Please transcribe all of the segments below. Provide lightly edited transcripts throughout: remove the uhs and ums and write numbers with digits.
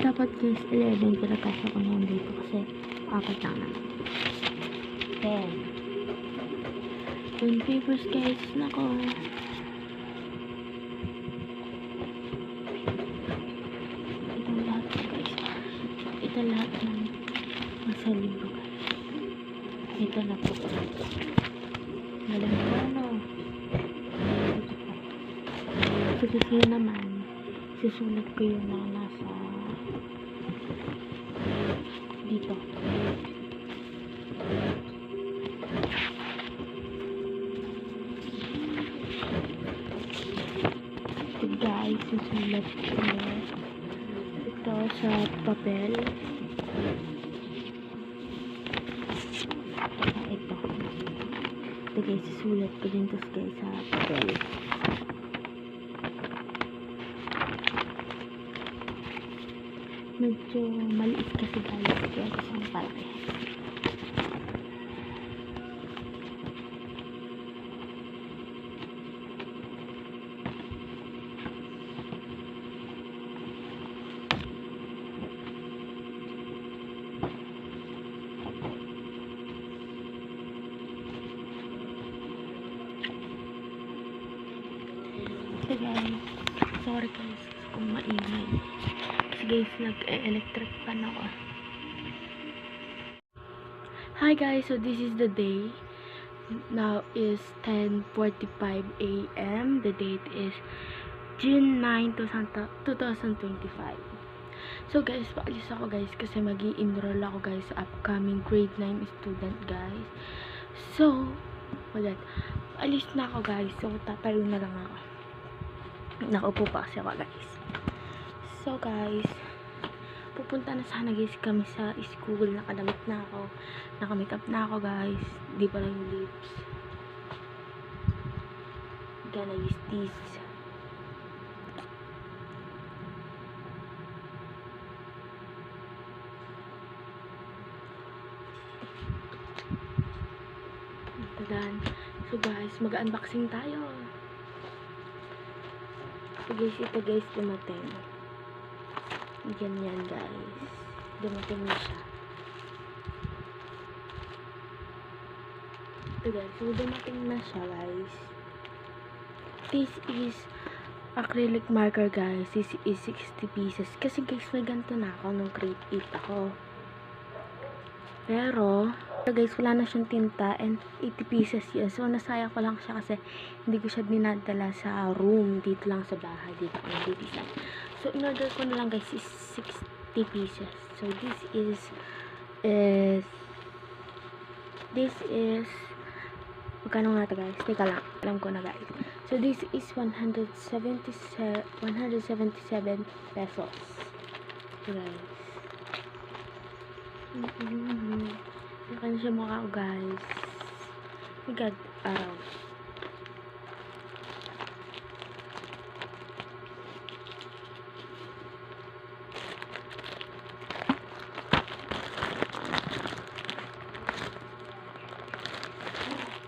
Dapat guys 11 pero kasi ako naman dito kasi apat lang naman. 10 papers guys. Nako, ito lahat guys. Ito lahat ng nasa libro guys. Ito na po. Galing ko ano. Ito kasi naman susulat ko yung mga nasa dito. Ito guys, susulat ko ito sa papel. Ito guys, susulat ko din to guys sa papel. Medyo maliit kasi guys, kaya isang palaki. So guys, sorry guys kung maingay. Guys, nag-electric pan ako. Hi guys, so this is the day. Now is 10:45 AM. The date is June 9, 2025. So guys, paalis ako guys kasi magi-enroll ako guys sa upcoming grade 9 student guys. So, wala. Paalis na ako guys. So, tatayo na lang ako. Nakaupo pa kasi ako guys. So guys, pupunta na sana guys kami sa school. Nakadamit na ako. Nakamakeup na ako guys. Di pa lang yung lips. Gonna use this. Ito dan. So guys, mag-unboxing tayo. So guys, ito guys, dumating. Ganyan guys. Dumating na siya. Ito guys, so dumating na siya guys. This is acrylic marker guys. This is 60 pieces. Kasi guys, may ganito na ako nung grade 8 ako. Pero, guys, wala na siyang tinta and 80 pieces yun. So, nasayang ko lang siya kasi hindi ko siya dinadala sa room. Dito lang sa bahay. Dito ako nag-design. So, in-order ko na lang guys is 60 pieces. So, this is magkano nga ito guys? Teka lang. Alam ko na guys. So, this is 177 pesos. Guys. Laki na siya mukha ko guys. Oh my god, araw.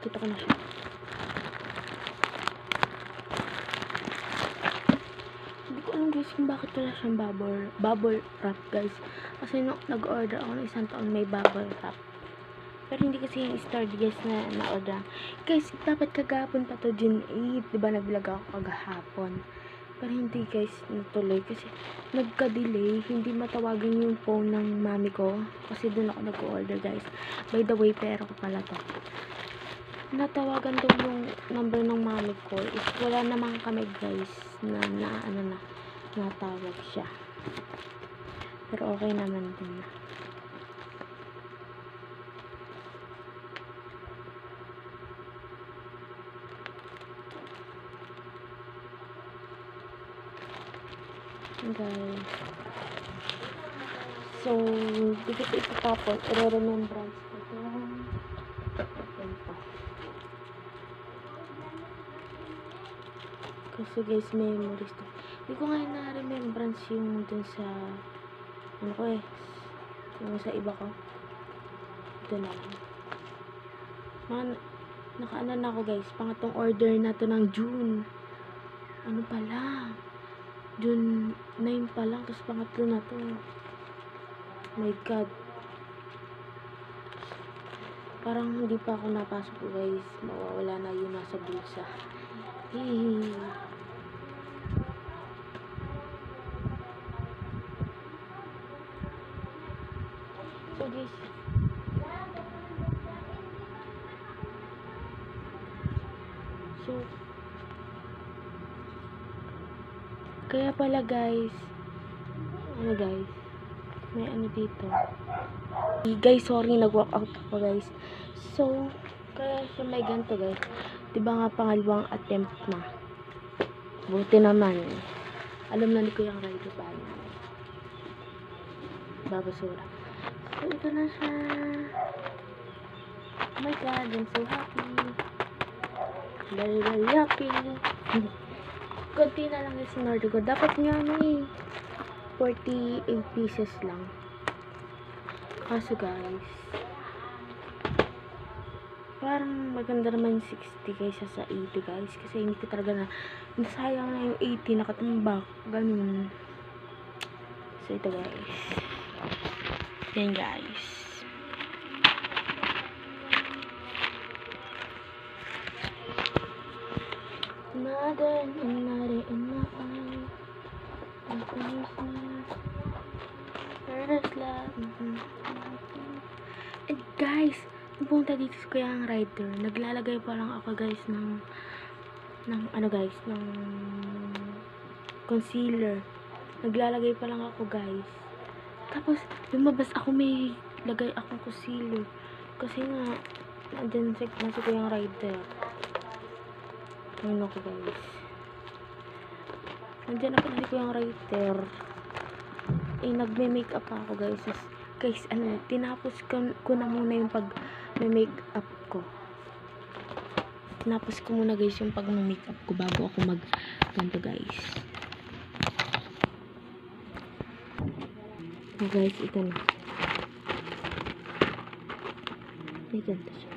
Kita ko na siya. Hindi ko alam guys kung bakit wala siyang bubble wrap guys. Kasi nung nag-order ako ng isang taon may bubble wrap. Pero hindi kasi yung star guys na na-order. Guys, dapat kagahapon pa to June 8. Diba nag-vlog ako kagahapon. Pero hindi guys natuloy. Kasi nagka-delay. Hindi matawagan yung phone ng mami ko. Kasi doon ako nag-order guys. By the way, pera ko pala to. Natawagan daw yung number ng mami ko. Is wala naman kami guys na natawag siya. Pero okay naman din na. Guys. So, di ko ito tapos. I-remembrance ko ito. Kasi guys, memories to. Hindi ko nga na-remembrance yung dun sa ano ko eh. Yung sa iba ko. Ito na lang. Nakaano na ako guys. Pangatong order na to ng June. Ano pala? June 9 pa lang. Tapos pangatlo na to. My god. Parang hindi pa ako napasok guys. Mawawala na yun nasa bulsa. Hey. So guys, kaya pala guys, ano guys, may ano dito. Guys, sorry, nag-walk out ako guys. So, kaya siya may ganito guys. Diba nga pangalawang attempt na. Buti naman. Alam na ni Kuya ang rider pa niya. Babasura. So, ito na siya. Oh my god, I'm so happy. Very, very happy. Kunti na lang yung sinorder ko. Dapat nga ano eh. 48 pieces lang. Kaso guys, parang maganda naman 60 kaysa sa 80 guys. Kasi hindi ko talaga na nasayang na yung 80 nakatumbak. Ganun. So ito guys. Yan guys. Another in my eye. First love. And guys, pupunta dito sa Kuya ang rider. Naglalagay pa lang ako guys ng ano guys, ng concealer. Naglalagay pa lang ako guys. Tapos lumabas ako, may lagay akong concealer. Kasi nga nandyan si Kuya ang rider. Ano ko guys. Nandyan ako si Kuya ang rider. Eh nagme-makeup ako guys. Guys, ano, tinapos ko na muna yung pag-makeup ko. Tinapos ko muna guys yung pag-makeup ko bago ako ganito guys. So guys, ito na. May ganito siya.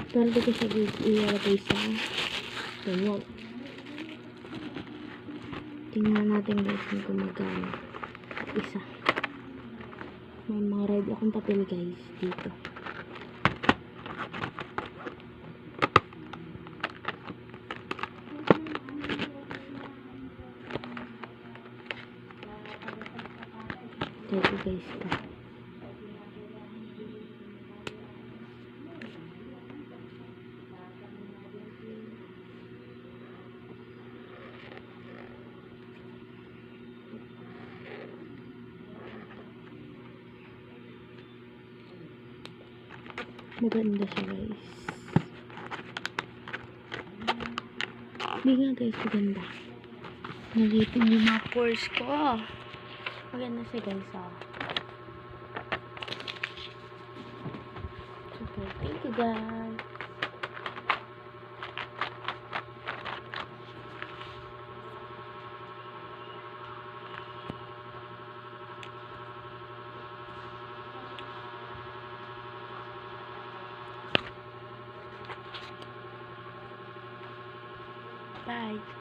Pero di ko siya guys ilalagay sa remote. Tingnan natin guys kung gumagana. Isa. May mga ready akong papel guys dito. Ito guys pa. Maganda siya guys. Hindi nga guys, maganda. Nalitin yung mga pores ko. Maganda siya guys ah. Okay, thank you guys. Bye.